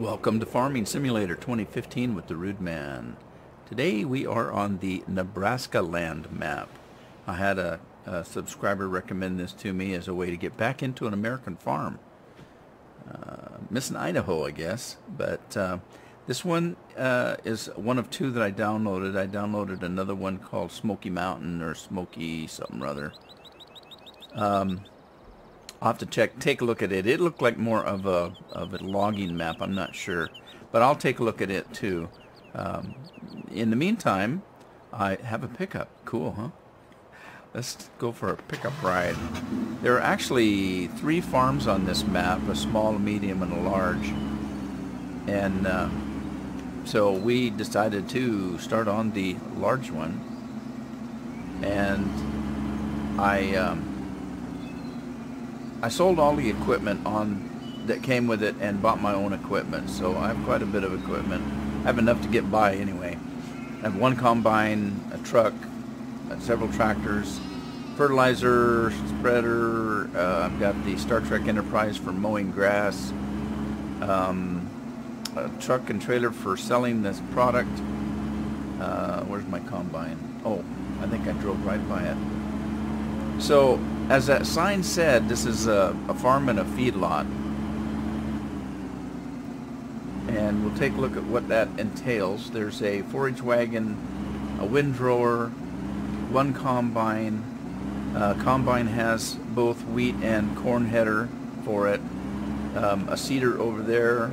Welcome to Farming Simulator 2015 with the Rude Man. Today we are on the Nebraska land map. I had a subscriber recommend this to me as a way to get back into an American farm. Missing Idaho, I guess, but this one is one of two that I downloaded. I downloaded another one called Smoky Mountain or Smoky something or other. I'll have to take a look at it. It looked like more of a logging map. I'm not sure, but I'll take a look at it too. In the meantime, I have a pickup. Cool, huh? Let's go for a pickup ride. There are actually 3 farms on this map: a small, a medium, and a large. And so we decided to start on the large one. And I sold all the equipment that came with it and bought my own equipment, so I have quite a bit of equipment. I have enough to get by anyway. I have 1 combine, a truck, several tractors, fertilizer spreader. I've got the Star Trek Enterprise for mowing grass, a truck and trailer for selling this product. Where's my combine? Oh, I think I drove right by it. So, as that sign said, this is a farm and a feedlot. And we'll take a look at what that entails. There's a forage wagon, a windrower, 1 combine. Combine has both wheat and corn header for it. A seeder over there,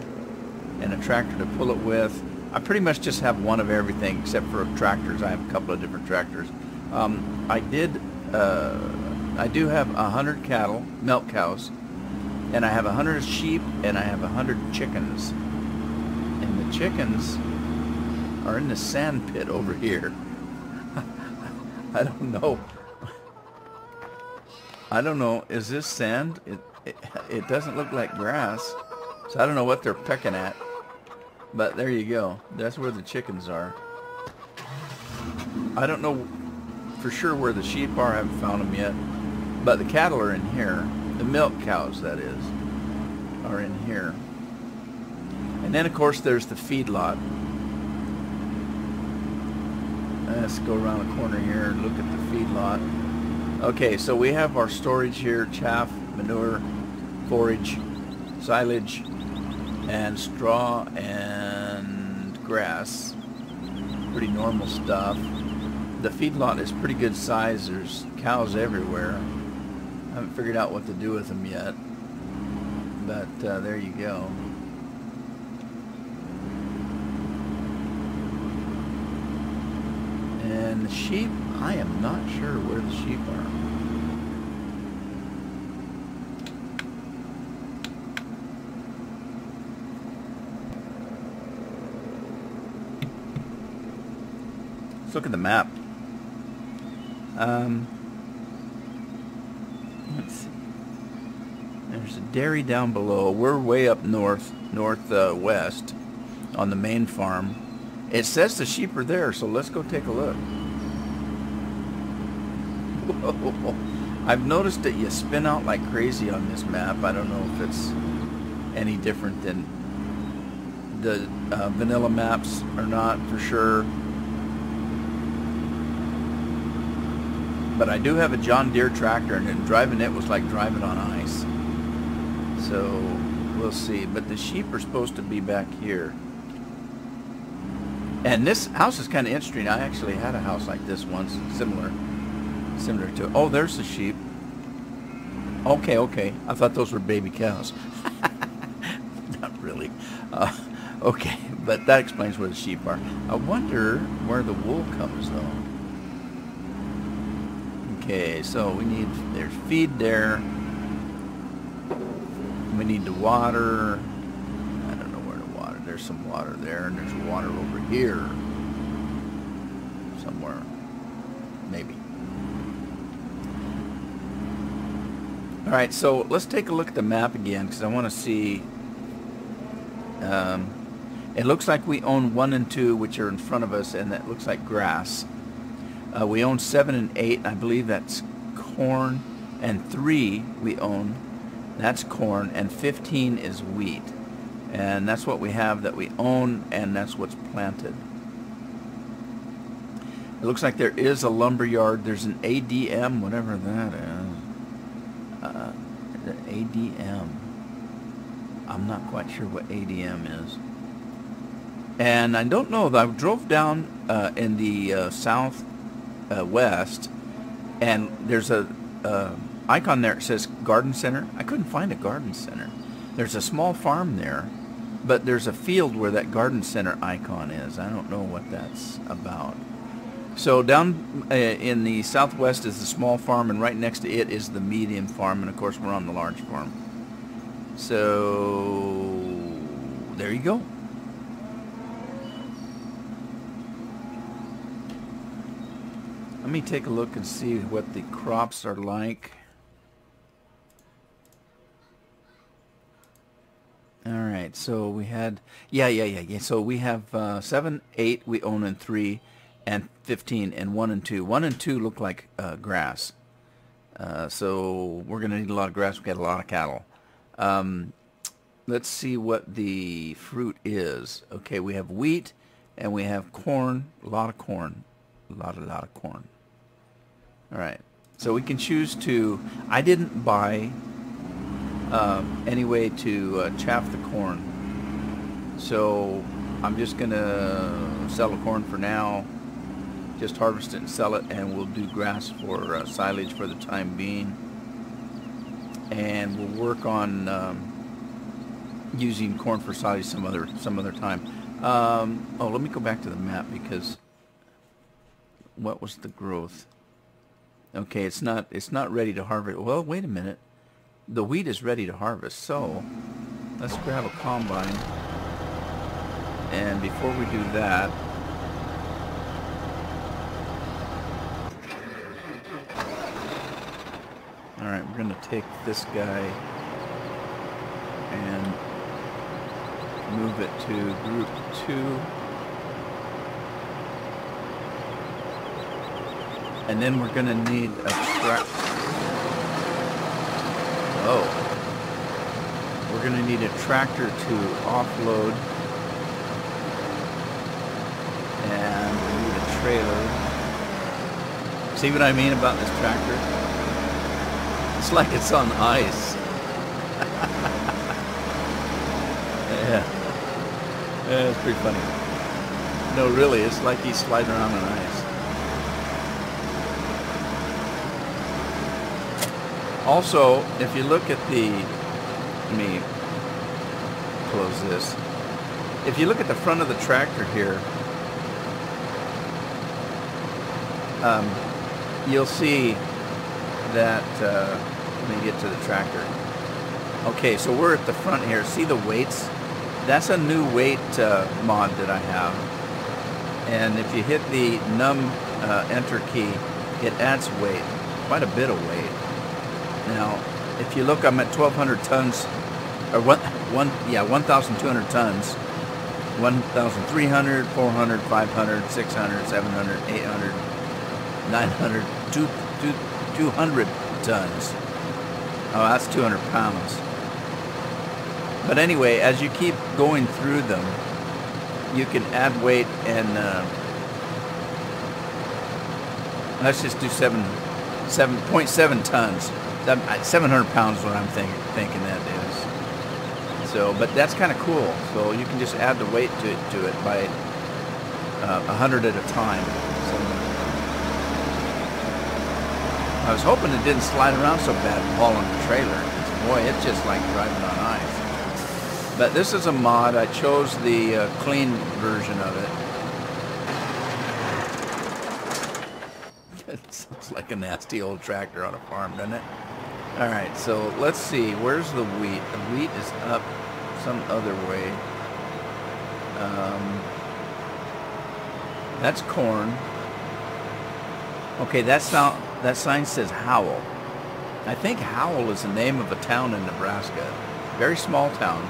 and a tractor to pull it with. I pretty much just have one of everything except for tractors. I have a couple of different tractors. I do have 100 cattle, milk cows, and I have 100 sheep, and I have 100 chickens. And the chickens are in the sand pit over here. I don't know. Is this sand? It doesn't look like grass, so I don't know what they're pecking at. But there you go. That's where the chickens are. I don't know for sure where the sheep are. I haven't found them yet. But the cattle are in here. The milk cows, that is, are in here. And then, of course, there's the feedlot. Let's go around the corner here and look at the feedlot. Okay, so we have our storage here: chaff, manure, forage, silage, and straw and grass. Pretty normal stuff. The feedlot is pretty good size. There's cows everywhere. I haven't figured out what to do with them yet, but there you go. And the sheep, I am not sure where the sheep are. Let's look at the map. Let's see. There's a dairy down below. We're way up northwest on the main farm. It says the sheep are there, so let's go take a look. Whoa. I've noticed that you spin out like crazy on this map. I don't know if it's any different than the vanilla maps or not for sure. But I do have a John Deere tractor, and driving it was like driving on ice. So we'll see. But the sheep are supposed to be back here. And this house is kind of interesting. I actually had a house like this once, similar to it. Oh, there's the sheep. Okay. I thought those were baby cows. Not really. Okay, but that explains where the sheep are. I wonder where the wool comes, though. Okay, so there's feed there. We need to water. I don't know where to water. There's some water there, and there's water over here. Somewhere. Maybe. Alright, so let's take a look at the map again, because I want to see. It looks like we own 1 and 2, which are in front of us, and that looks like grass. We own 7 and 8, I believe that's corn, and 3 we own, that's corn, and 15 is wheat. And that's what we have that we own, and that's what's planted. It looks like there is a lumber yard. There's an ADM, whatever that is. ADM. I'm not quite sure what ADM is. And I don't know. I drove down in the south west, and there's a icon there. It says garden center. I couldn't find a garden center. There's a small farm there, but there's a field where that garden center icon is. I don't know what that's about. So down in the southwest is the small farm, and right next to it is the medium farm, and of course we're on the large farm. So there you go. Let me take a look and see what the crops are like. All right, so we had, yeah. So we have 7, 8 we own, and 3, and 15, and 1 and 2. 1 and 2 look like grass. So we're going to need a lot of grass. We've got a lot of cattle. Let's see what the fruit is. Okay, we have wheat, and we have corn, a lot of corn. A lot of corn. All right, so we can choose to, I didn't buy any way to chaff the corn, so I'm just gonna sell the corn for now, just harvest it and sell it, and we'll do grass for silage for the time being, and we'll work on using corn for silage some other time. Oh, let me go back to the map, because what was the growth? Okay, it's not ready to harvest. Well, wait a minute. The wheat is ready to harvest, so let's grab a combine. And before we do that, all right, we're going to take this guy and move it to group 2. And then we're going to need a we're going to need a tractor to offload, and we need a trailer. See what I mean about this tractor? It's like it's on ice. Yeah, it's pretty funny. No, really, it's like he's sliding around on ice. Also, if you look at the, let me close this. If you look at the front of the tractor here, you'll see that, let me get to the tractor. Okay, so we're at the front here. See the weights? That's a new weight mod that I have. And if you hit the num enter key, it adds weight, quite a bit of weight. Now, if you look, I'm at 1,200 tons, or 1,200 tons, 1,300, 400, 500, 600, 700, 800, 900, 200 tons. Oh, that's 200 pounds. But anyway, as you keep going through them, you can add weight, and let's just do 7.7 tons. 700 pounds is what I'm thinking that is. So, but that's kind of cool. So you can just add the weight to it by 100 at a time. So I was hoping it didn't slide around so bad hauling the trailer. Boy, it's just like driving on ice. But this is a mod. I chose the clean version of it. It sounds like a nasty old tractor on a farm, doesn't it? All right, so let's see. Where's the wheat? The wheat is up some other way. That's corn. Okay, that sign says Howell. I think Howell is the name of a town in Nebraska. Very small town.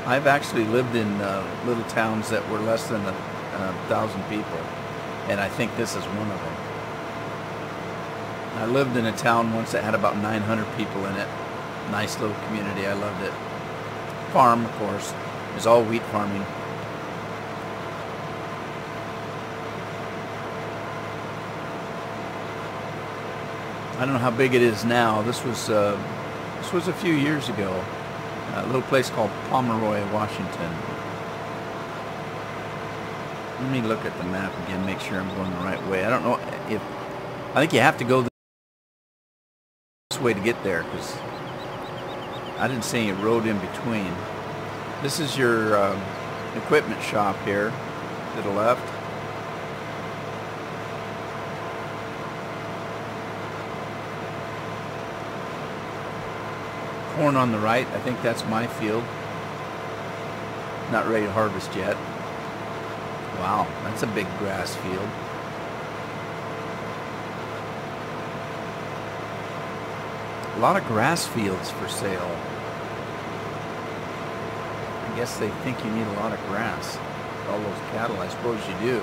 I've actually lived in little towns that were less than 1,000 people, and I think this is one of them. I lived in a town once that had about 900 people in it. Nice little community. I loved it. farm, of course, is all wheat farming. I don't know how big it is now. This was a few years ago. A little place called Pomeroy, Washington. Let me look at the map again, make sure I'm going the right way. I don't know if... I think you have to go this way to get there, because I didn't see any road in between. This is your equipment shop here to the left. Corn on the right, I think that's my field. Not ready to harvest yet. Wow, that's a big grass field. A lot of grass fields for sale. I guess they think you need a lot of grass. All those cattle, I suppose you do.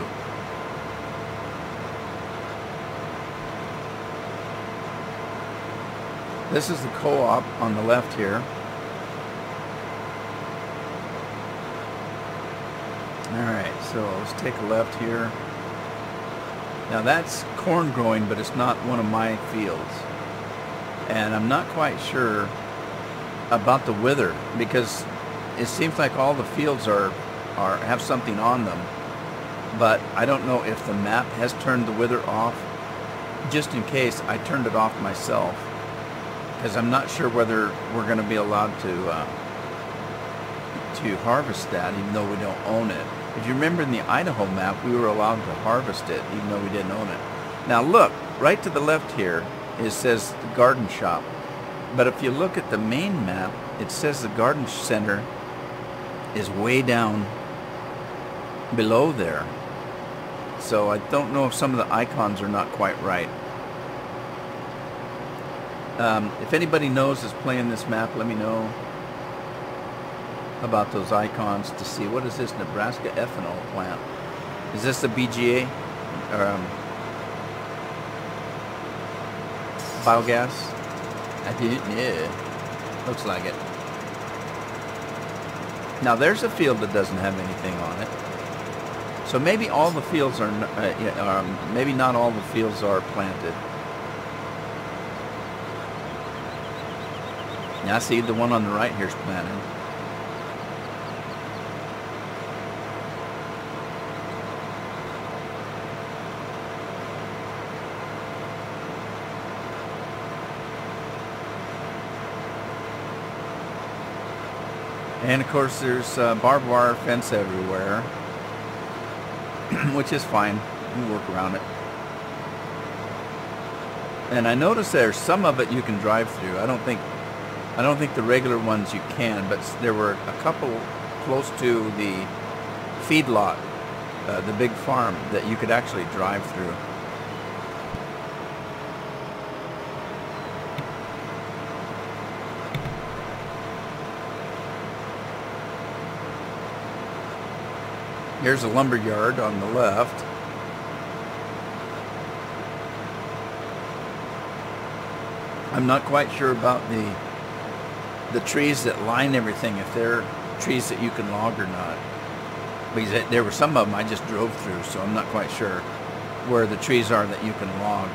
This is the co-op on the left here. Alright, so let's take a left here. Now that's corn growing, but it's not one of my fields. And I'm not quite sure about the wither, because it seems like all the fields have something on them. But I don't know if the map has turned the wither off. Just in case, I turned it off myself, because I'm not sure whether we're going to be allowed to harvest that, even though we don't own it. If you remember in the Idaho map, we were allowed to harvest it, even though we didn't own it. Now look, right to the left here, it says the garden shop. But if you look at the main map, it says the garden center is way down below there. So I don't know if some of the icons are not quite right. If anybody knows is playing this map, let me know about those icons to see. What is this? Nebraska ethanol plant. Is this the BGA? Or, biogas? I didn't know. Looks like it. Now there's a field that doesn't have anything on it. So maybe all the fields are, maybe not all the fields are planted. Now see, the one on the right here is planted. And of course there's barbed wire fence everywhere, which is fine. We'll work around it. And I noticed there's some of it you can drive through. I don't think the regular ones you can, but there were a couple close to the feedlot, the big farm, that you could actually drive through. Here's a lumber yard on the left. I'm not quite sure about the trees that line everything, if they're trees that you can log or not. Because there were some of them I just drove through, so I'm not quite sure where the trees are that you can log.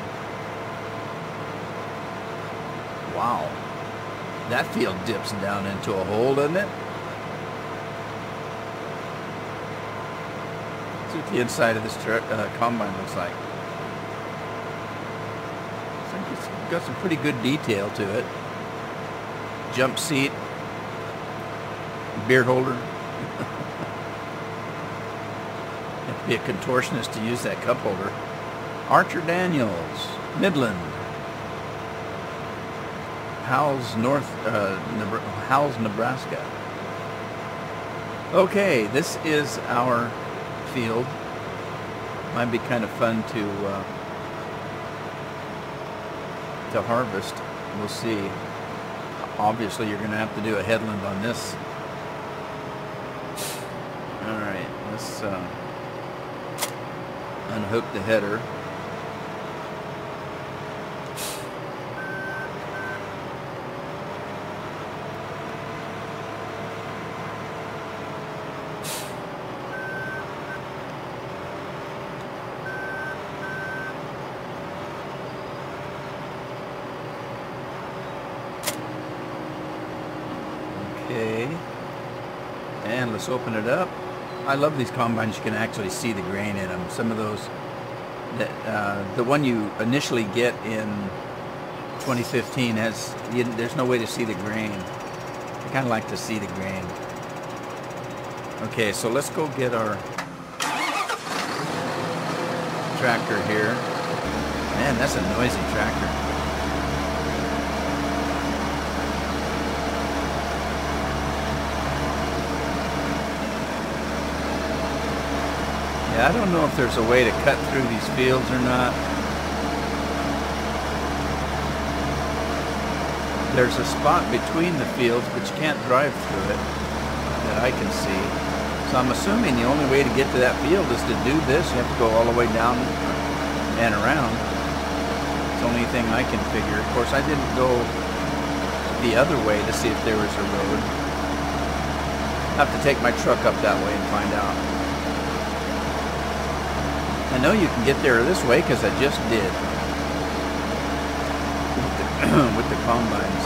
Wow. That field dips down into a hole, doesn't it? What the inside of this combine looks like. I think it's got some pretty good detail to it. Jump seat, beer holder. Have to be a contortionist to use that cup holder. Archer Daniels, Midland, Howells, Howells, Nebraska. Okay, this is our field. Might be kind of fun to harvest. We'll see. Obviously you're going to have to do a headland on this. Alright, let's unhook the header. let's open it up. I love these combines. You can actually see the grain in them. Some of those, the one you initially get in 2015 has, there's no way to see the grain. I kind of like to see the grain. Okay, so let's go get our tractor here. Man, that's a noisy tractor. Yeah, I don't know if there's a way to cut through these fields or not. There's a spot between the fields, but you can't drive through it that I can see. So I'm assuming the only way to get to that field is to do this. You have to go all the way down and around. It's the only thing I can figure. Of course, I didn't go the other way to see if there was a road. I have to take my truck up that way and find out. I know you can get there this way because I just did with the combines.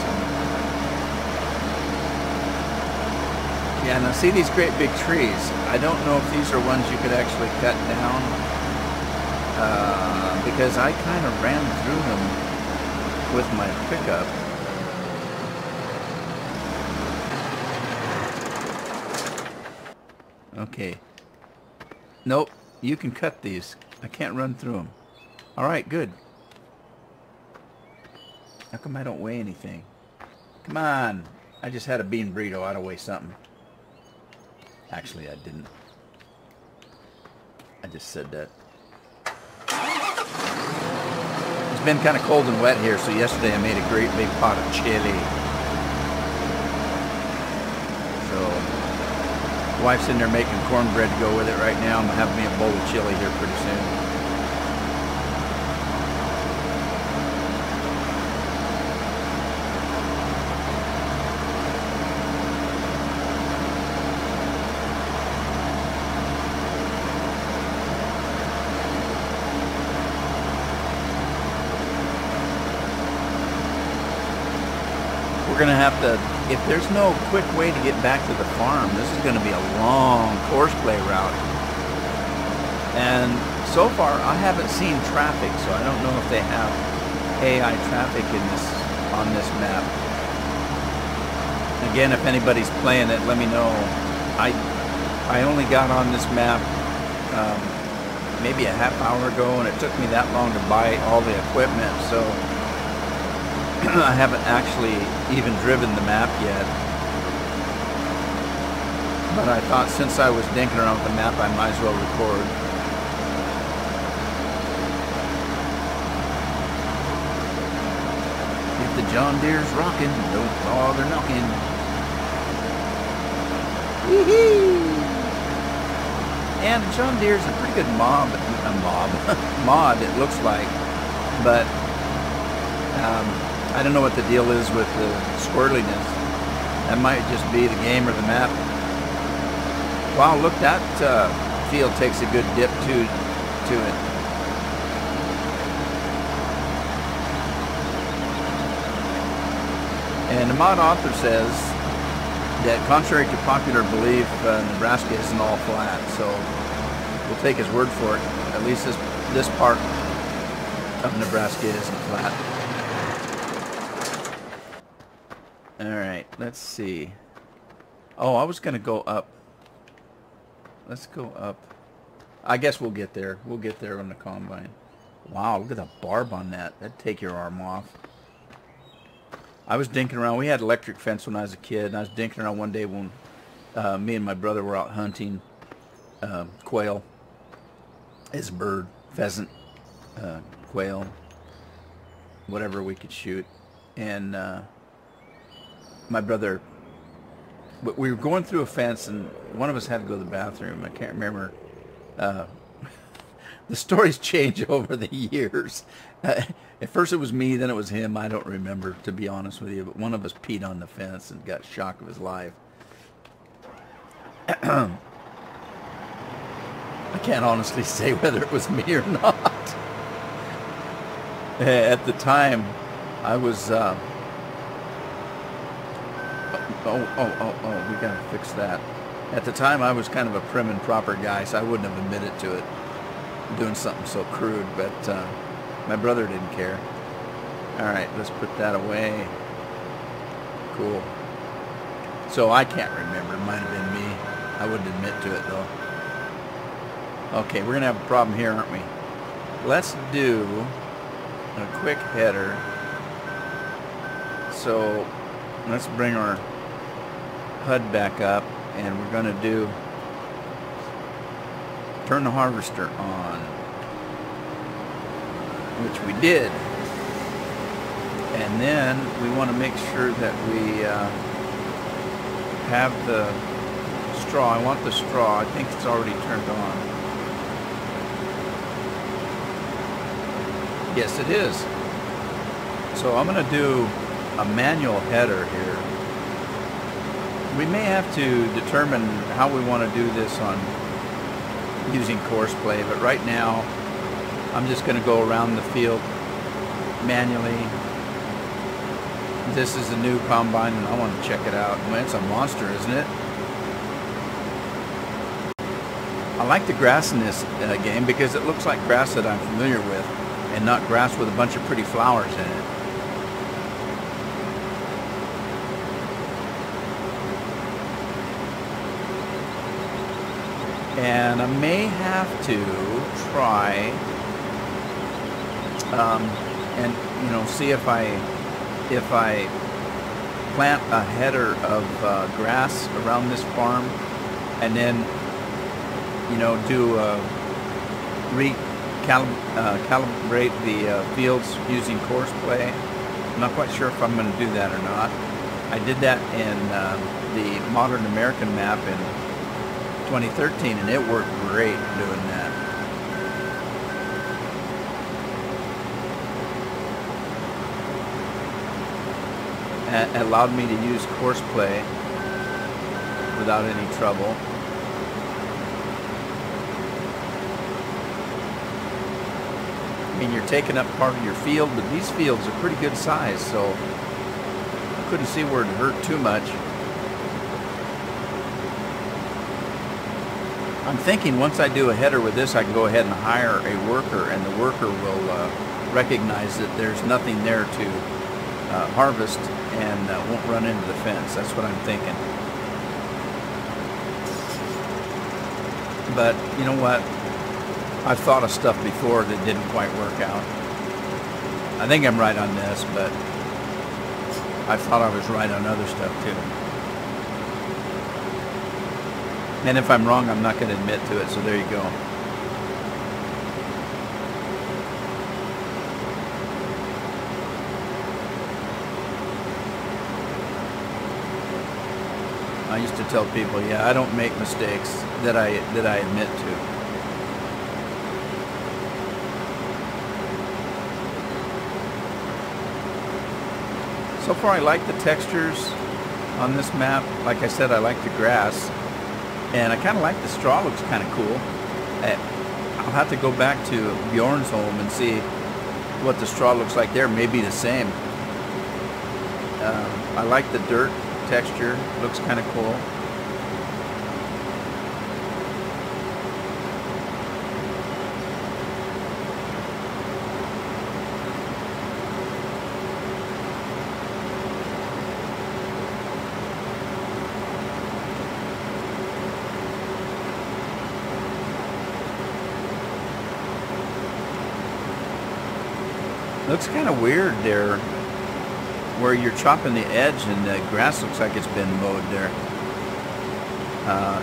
Yeah, now see these great big trees. I don't know if these are ones you could actually cut down because I kind of ran through them with my pickup. Okay. Nope. You can cut these. I can't run through them. Alright, good. How come I don't weigh anything? Come on. I just had a bean burrito. I ought to weigh something. Actually, I didn't. I just said that. It's been kind of cold and wet here, so yesterday I made a great big pot of chili. The wife's in there making cornbread to go with it right now. I'm going to have me a bowl of chili here pretty soon. We're going to have to, if there's no quick way to get back to the farm, this is going to be a long horseplay route. And so far, I haven't seen traffic, so I don't know if they have AI traffic on this map. Again, if anybody's playing it, let me know. I only got on this map maybe a half hour ago, and it took me that long to buy all the equipment, so I haven't actually even driven the map yet. But I thought since I was dinking around with the map, I might as well record. If the John Deere's rocking, don't bother knocking. Wee-hee! And John Deere's a pretty good mod, it looks like. But I don't know what the deal is with the squirreliness. That might just be the game or the map. Wow, look, that field takes a good dip to it. And the mod author says that contrary to popular belief, Nebraska isn't all flat, so we'll take his word for it. At least this part of Nebraska isn't flat. Alright, let's see. Oh, I was going to go up. Let's go up. I guess we'll get there. We'll get there on the combine. Wow, look at the barb on that. That'd take your arm off. I was dinking around. We had electric fence when I was a kid, and I was dinking around one day when me and my brother were out hunting quail. It's a bird, pheasant, quail, whatever we could shoot. And my brother, we were going through a fence, and one of us had to go to the bathroom. I can't remember. The stories change over the years. At first it was me, then it was him. I don't remember, to be honest with you. But one of us peed on the fence and got shock of his life. I can't honestly say whether it was me or not. At the time, I was... Oh, we gotta fix that. At the time, I was kind of a prim and proper guy, so I wouldn't have admitted to it, doing something so crude, but my brother didn't care. All right, let's put that away. Cool. So I can't remember. It might have been me. I wouldn't admit to it, though. Okay, we're going to have a problem here, aren't we? Let's do a quick header. So let's bring our HUD back up, and we're going to do turn the harvester on, which we did. And then we want to make sure that we have the straw. I want the straw. I think it's already turned on. Yes, it is. So I'm going to do a manual header here. We may have to determine how we want to do this on using course play, but right now I'm just going to go around the field manually. This is a new combine and I want to check it out. Man, it's a monster, isn't it? I like the grass in this game because it looks like grass that I'm familiar with and not grass with a bunch of pretty flowers in it. And I may have to try and see if I plant a header of grass around this farm, and then do calibrate the fields using course play. I'm not quite sure if I'm going to do that or not. I did that in the Modern American map in 2013, and it worked great doing that. It allowed me to use course play without any trouble. I mean, you're taking up part of your field, but these fields are pretty good size, so I couldn't see where it hurt too much. I'm thinking once I do a header with this, I can go ahead and hire a worker, and the worker will recognize that there's nothing there to harvest and won't run into the fence. That's what I'm thinking. But you know what? I've thought of stuff before that didn't quite work out. I think I'm right on this, but I thought I was right on other stuff too. And if I'm wrong, I'm not going to admit to it, so there you go. I used to tell people, yeah, I don't make mistakes that I admit to. So far, I like the textures on this map. Like I said, I like the grass. And I kind of like the straw, looks kind of cool. I'll have to go back to Bjorn's home and see what the straw looks like there. Maybe the same. I like the dirt texture, looks kind of cool. Looks kind of weird there, where you're chopping the edge and the grass looks like it's been mowed there.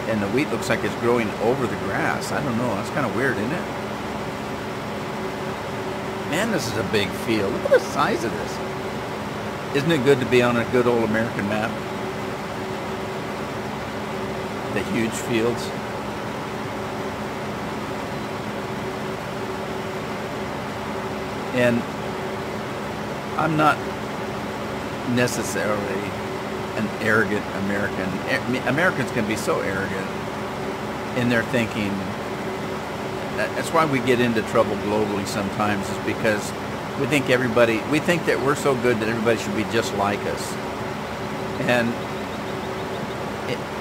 And the wheat looks like it's growing over the grass. I don't know, that's kind of weird, isn't it? Man, this is a big field. Look at the size of this. Isn't it good to be on a good old American map? The huge fields. And I'm not necessarily an arrogant American. Americans can be so arrogant in their thinking. That's why we get into trouble globally sometimes, is because we think that we're so good that everybody should be just like us. And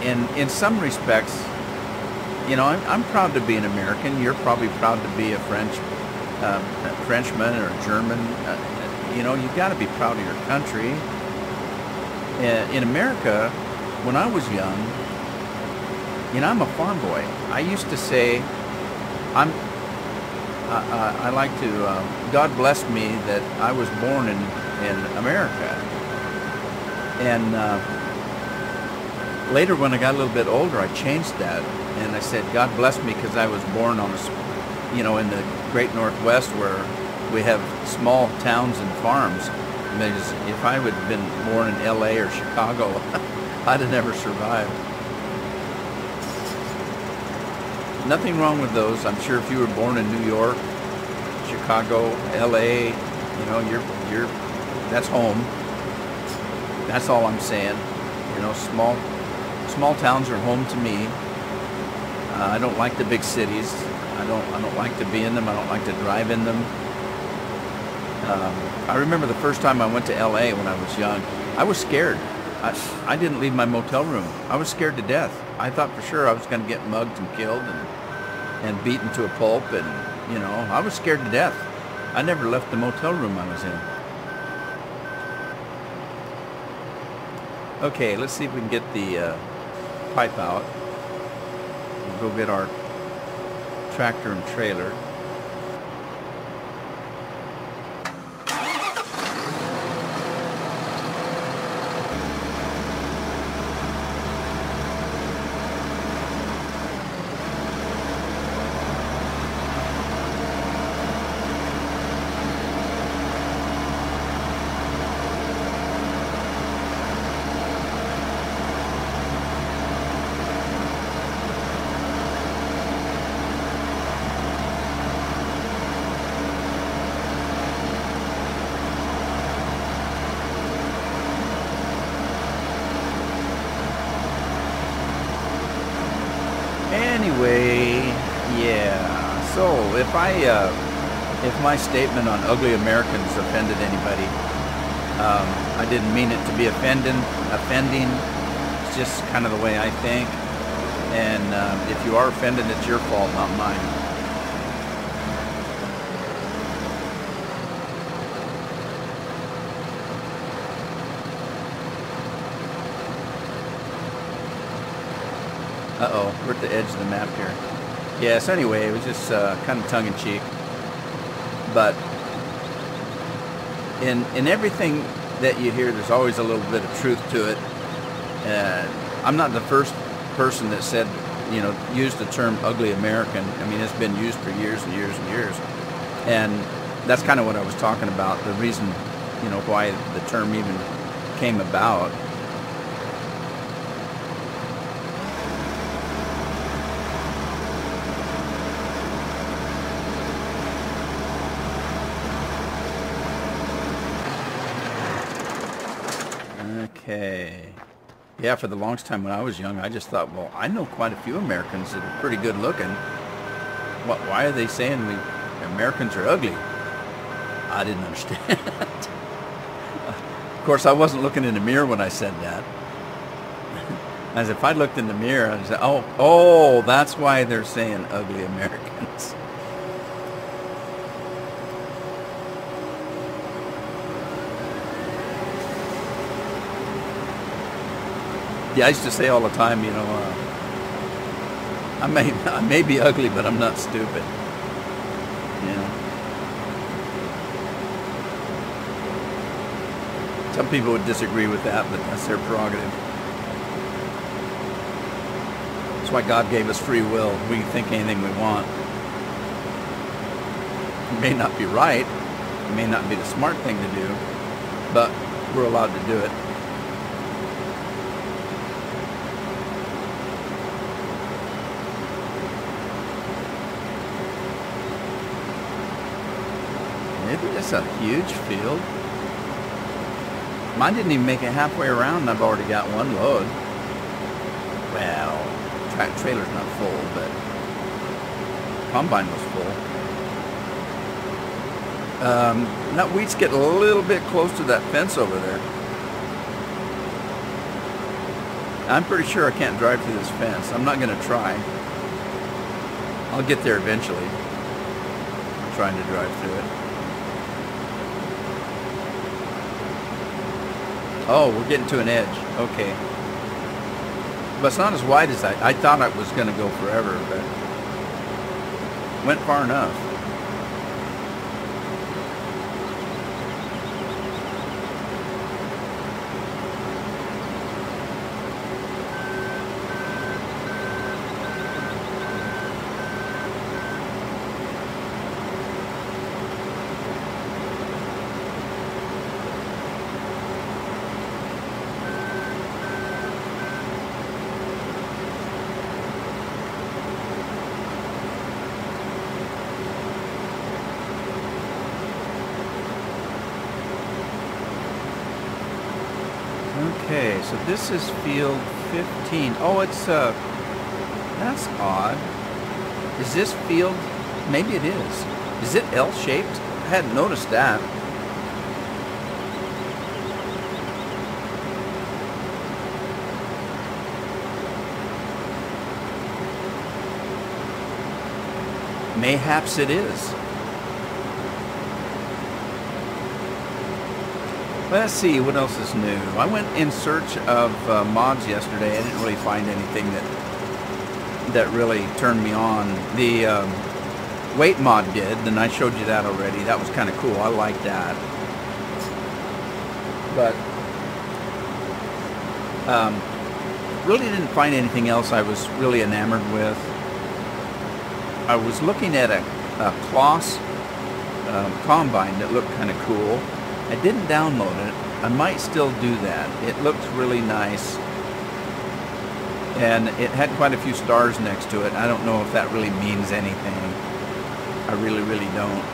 in some respects, you know, I'm proud to be an American. You're probably proud to be a Frenchman or a German. You know, you've got to be proud of your country. In America, when I was young, you know, I'm a farm boy. I used to say, I like to, God blessed me that I was born in America. And later when I got a little bit older, I changed that. And I said, God bless me because I was born on a, you know, in the great Northwest where we have small towns and farms. Because if I would have been born in LA or Chicago, I'd have never survived. Nothing wrong with those. I'm sure if you were born in New York, Chicago, LA, you know, you're that's home. That's all I'm saying. You know, small towns are home to me. I don't like the big cities. I don't like to be in them. I don't like to drive in them. I remember the first time I went to LA when I was young. I was scared. I didn't leave my motel room. I was scared to death. I thought for sure I was going to get mugged and killed and beaten to a pulp, and you know, I was scared to death. I never left the motel room I was in. Okay, let's see if we can get the pipe out. We'll go get our tractor and trailer. Anyway, yeah. So if my statement on ugly Americans offended anybody, I didn't mean it to be offending. It's just kind of the way I think. And if you are offended, it's your fault, not mine. Uh-oh, we're at the edge of the map here. Yeah, so anyway, it was just kind of tongue-in-cheek. But in everything that you hear, there's always a little bit of truth to it. I'm not the first person that said, you know, used the term ugly American. I mean, it's been used for years and years and years. And that's kind of what I was talking about, the reason, you know, why the term even came about. Okay. Yeah, for the longest time when I was young, I just thought, well, I know quite a few Americans that are pretty good looking. Why are they saying Americans are ugly? I didn't understand. Of course, I wasn't looking in the mirror when I said that. As if I looked in the mirror, I'd say, oh, that's why they're saying ugly Americans. Yeah, I used to say all the time, you know, I may be ugly, but I'm not stupid. You know. Some people would disagree with that, but that's their prerogative. That's why God gave us free will. We can think anything we want. It may not be right. It may not be the smart thing to do, but we're allowed to do it. Maybe it's a huge field. Mine didn't even make it halfway around and I've already got one load. Well, trailer's not full, but combine was full. That wheat's getting a little bit close to that fence over there. I'm pretty sure I can't drive through this fence. I'm not going to try. I'll get there eventually. I'm trying to drive through it. Oh, we're getting to an edge. Okay. But it's not as wide as I thought it was going to go forever, but went far enough. Okay, so this is field 15. Oh, it's, that's odd. Is this field, maybe it is. Is it L-shaped? I hadn't noticed that. Mayhaps it is. Let's see, what else is new? I went in search of mods yesterday. I didn't really find anything that really turned me on. The weight mod did, and I showed you that already. That was kind of cool. I like that. But really didn't find anything else I was really enamored with. I was looking at a Kloss combine that looked kind of cool. I didn't download it. I might still do that. It looked really nice. And it had quite a few stars next to it. I don't know if that really means anything. I really, really don't.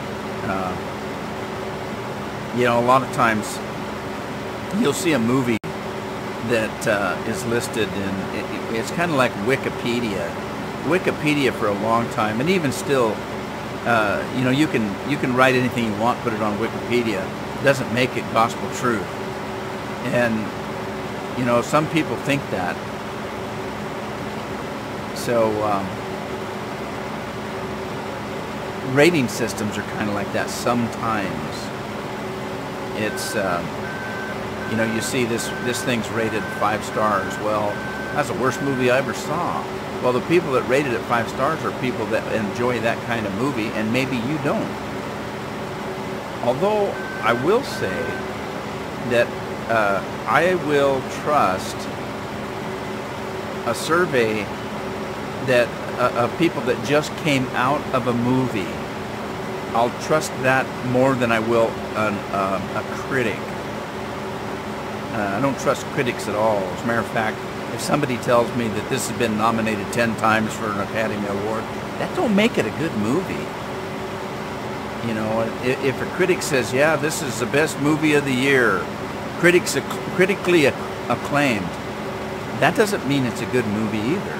You know, a lot of times you'll see a movie that is listed, and it's kind of like Wikipedia. Wikipedia for a long time, and even still, you know, you can write anything you want, put it on Wikipedia. It doesn't make it gospel truth. And you know, some people think that. So rating systems are kind of like that sometimes. It's you know, you see this thing's rated 5 stars. Well, that's the worst movie I ever saw. Well, the people that rated it 5 stars are people that enjoy that kind of movie, and maybe you don't. Although I will say that I will trust a survey that of people that just came out of a movie. I'll trust that more than I will a critic. I don't trust critics at all. As a matter of fact, if somebody tells me that this has been nominated 10 times for an Academy Award, that don't make it a good movie. You know, if a critic says, yeah, this is the best movie of the year, critically acclaimed, that doesn't mean it's a good movie either.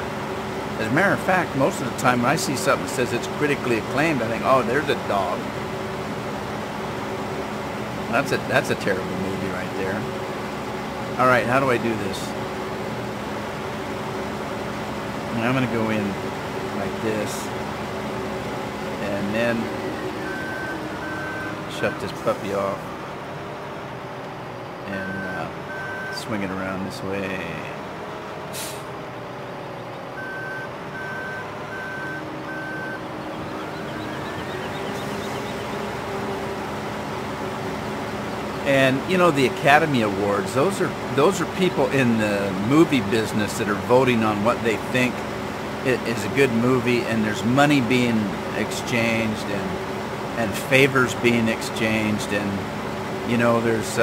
As a matter of fact, most of the time when I see something that says it's critically acclaimed, I think, oh, there's a dog. That's a terrible movie right there. All right, how do I do this? And I'm going to go in like this, and then shut this puppy off, and swing it around this way. And you know, the Academy Awards, those are people in the movie business that are voting on what they think is a good movie, and there's money being exchanged and favors being exchanged, and you know, there's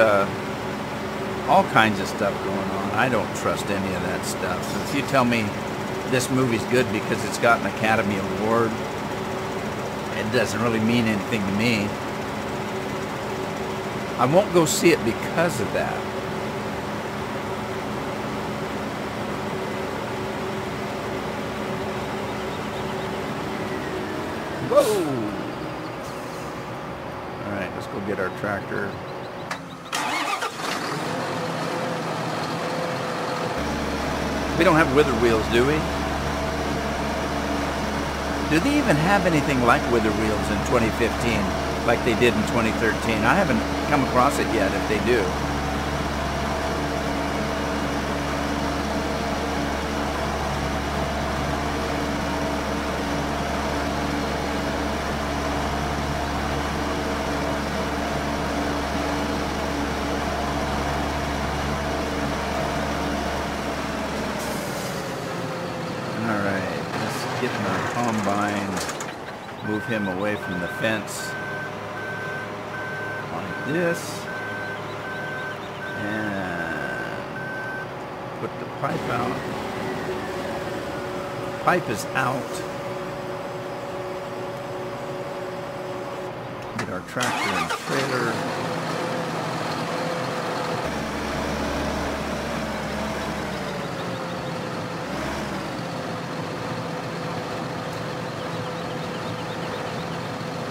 all kinds of stuff going on. I don't trust any of that stuff. So if you tell me this movie's good because it's got an Academy Award, it doesn't really mean anything to me. I won't go see it because of that. Whoa! All right, let's go get our tractor. We don't have wither wheels, do we? Do they even have anything like wither wheels in 2015, like they did in 2013? I haven't come across it yet, if they do. Get in our combine, move him away from the fence like this, and put the pipe out. Pipe is out. Get our tractor and trailer.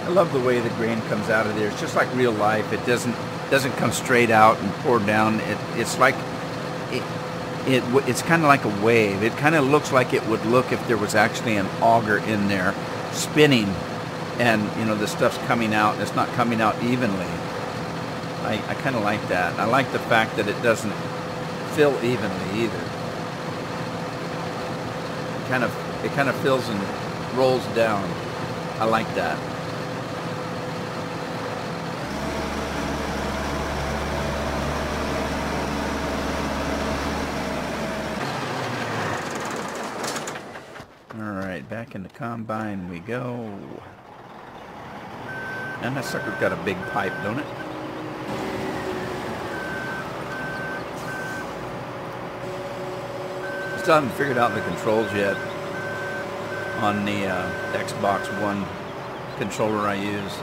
I love the way the grain comes out of there. It's just like real life. It doesn't come straight out and pour down. It's like it's kind of like a wave. It kind of looks like it would look if there was actually an auger in there spinning, and you know the stuff's coming out and it's not coming out evenly. I kind of like that. I like the fact that it doesn't fill evenly either. It kind of fills and rolls down. I like that. Alright, back in the combine we go. And that sucker's got a big pipe, don't it? Still haven't figured out the controls yet on the Xbox One controller I use.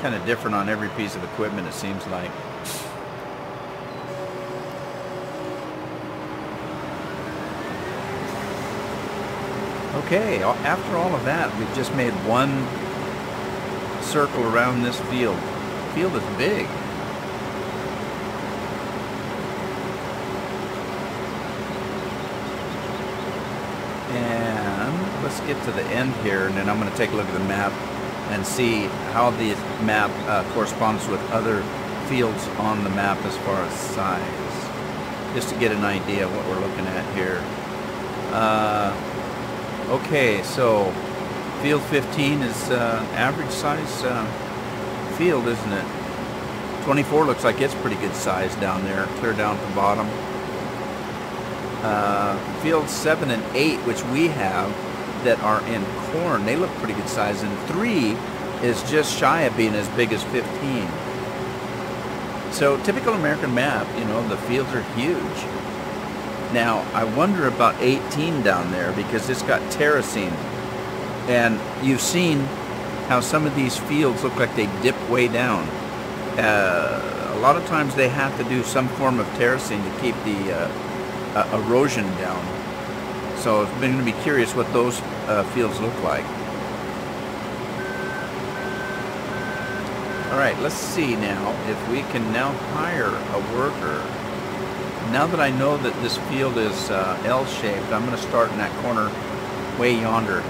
Kind of different on every piece of equipment, it seems like. Okay, after all of that, we've just made one circle around this field. The field is big. And let's get to the end here, and then I'm going to take a look at the map and see how the map corresponds with other fields on the map as far as size, just to get an idea of what we're looking at here. Okay, so field 15 is average size field, isn't it? 24 looks like it's pretty good size down there, clear down to the bottom. Field 7 and 8, which we have that are in corn, they look pretty good size, and 3 is just shy of being as big as 15. So typical American map, you know, the fields are huge. Now, I wonder about 18 down there because it's got terracing. And you've seen how some of these fields look like they dip way down. A lot of times they have to do some form of terracing to keep the erosion down. So I'm going to be curious what those fields look like. All right, let's see now if we can now hire a worker. Now that I know that this field is L-shaped, I'm going to start in that corner way yonder.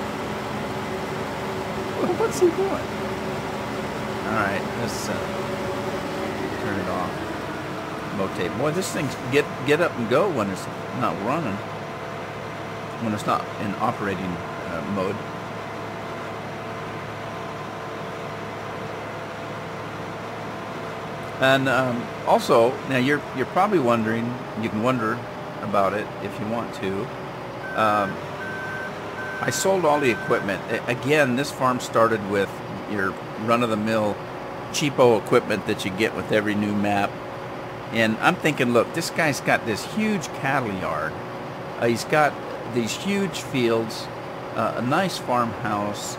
What's he doing? All right, let's turn it off. Rotate. Boy, this thing's get up and go when it's not running, when it's not in operating mode. And also, now you're probably wondering, you can wonder about it if you want to. I sold all the equipment. Again, this farm started with your run-of-the-mill cheapo equipment that you get with every new map. And I'm thinking, look, this guy's got this huge cattle yard. He's got these huge fields, a nice farmhouse.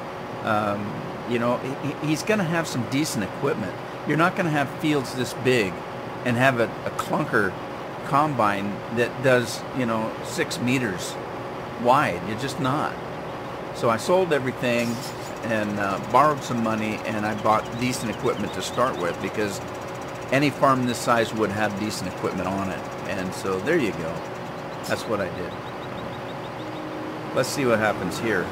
You know, he's going to have some decent equipment. You're not going to have fields this big and have a clunker combine that does, you know, 6 meters wide. You're just not. So I sold everything and borrowed some money, and I bought decent equipment to start with because any farm this size would have decent equipment on it. And so there you go. That's what I did. Let's see what happens here.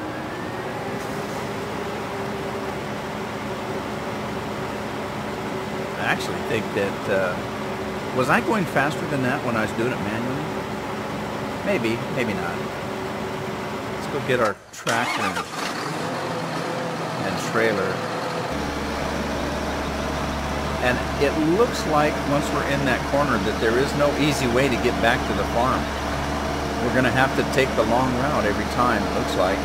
I actually think that, was I going faster than that when I was doing it manually? Maybe, maybe not. Let's go get our tractor and trailer. And it looks like once we're in that corner that there is no easy way to get back to the farm. We're going to have to take the long route every time, it looks like.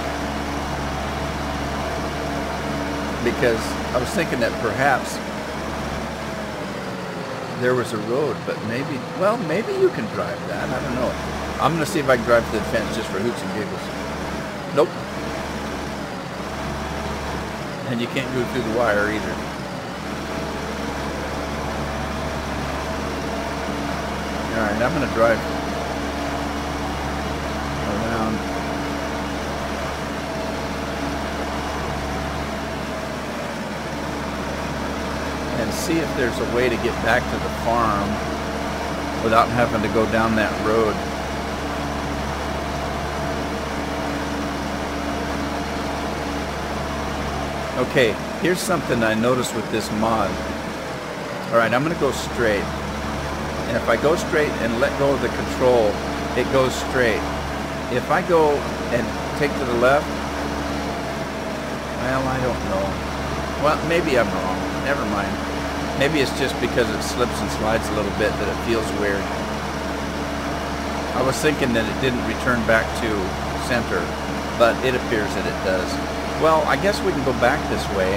Because I was thinking that perhaps there was a road, but maybe, well, maybe you can drive that. I don't know. I'm going to see if I can drive to the fence just for hoots and giggles. Nope. And you can't go through the wire either. Alright, I'm going to drive around. And see if there's a way to get back to the farm without having to go down that road. Okay, here's something I noticed with this mod. Alright, I'm going to go straight. And if I go straight and let go of the control, it goes straight. If I go and take to the left, well, I don't know. Well, maybe I'm wrong. Never mind. Maybe it's just because it slips and slides a little bit that it feels weird. I was thinking that it didn't return back to center, but it appears that it does. Well, I guess we can go back this way.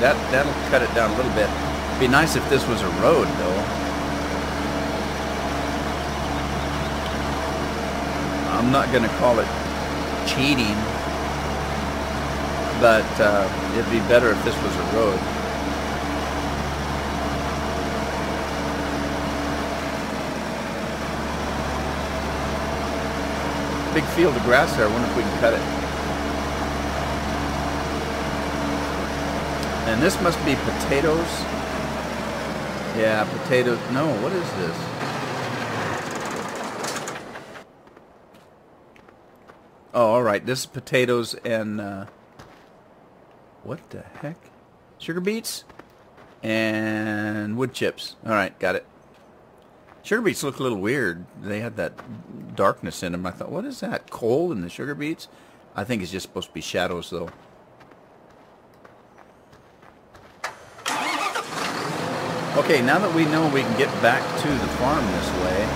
That'll cut it down a little bit. Be nice if this was a road, though. I'm not going to call it cheating, but it'd be better if this was a road. Big field of grass there. I wonder if we can cut it. And this must be potatoes. Yeah, potatoes. No, what is this? Oh, all right. This is potatoes and what the heck? Sugar beets and wood chips. All right, got it. Sugar beets look a little weird. They had that darkness in them. I thought, what is that? Coal in the sugar beets? I think it's just supposed to be shadows, though. Okay, now that we know we can get back to the farm this way,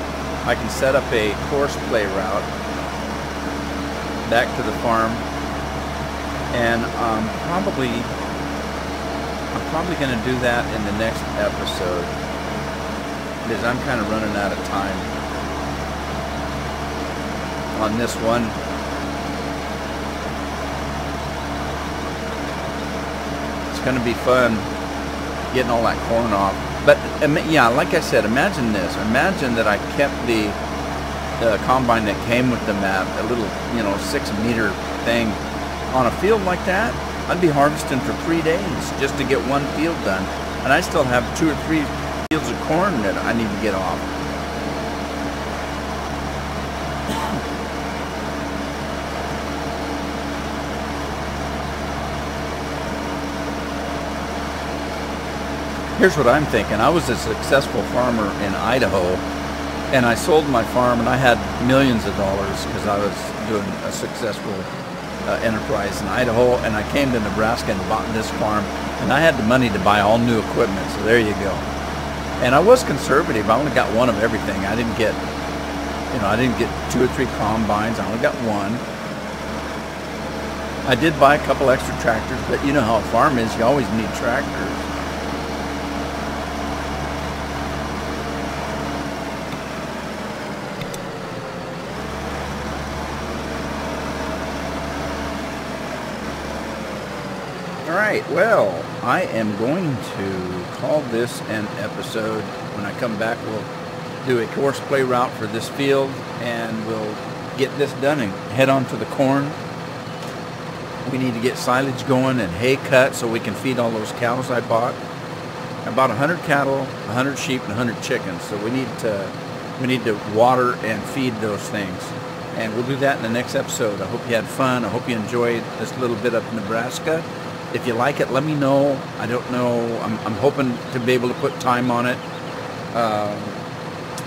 I can set up a horseplay route back to the farm, and I'm probably going to do that in the next episode, because I'm kind of running out of time on this one. It's going to be fun getting all that corn off. But yeah, like I said, imagine this. Imagine that I kept the combine that came with the map, a little, 6-meter thing, on a field like that. I'd be harvesting for 3 days just to get one field done, and I still have 2 or 3 fields of corn that I need to get off. Here's what I'm thinking. I was a successful farmer in Idaho, and I sold my farm, and I had millions of dollars because I was doing a successful enterprise in Idaho, and I came to Nebraska and bought this farm, and I had the money to buy all new equipment, so there you go. And I was conservative. I only got one of everything. I didn't get, I didn't get 2 or 3 combines. I only got one. I did buy a couple extra tractors, but you know how a farm is. You always need tractors. Alright, well, I am going to call this an episode. When I come back, we'll do a horseplay route for this field, and we'll get this done and head on to the corn. We need to get silage going and hay cut so we can feed all those cows I bought. I bought 100 cattle, 100 sheep, and 100 chickens, so we need to We need to water and feed those things. And we'll do that in the next episode. I hope you had fun. I hope you enjoyed this little bit of Nebraska. If you like it, let me know. I don't know. I'm hoping to be able to put time on it.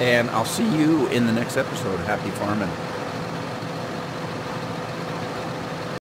And I'll see you in the next episode. Happy farming.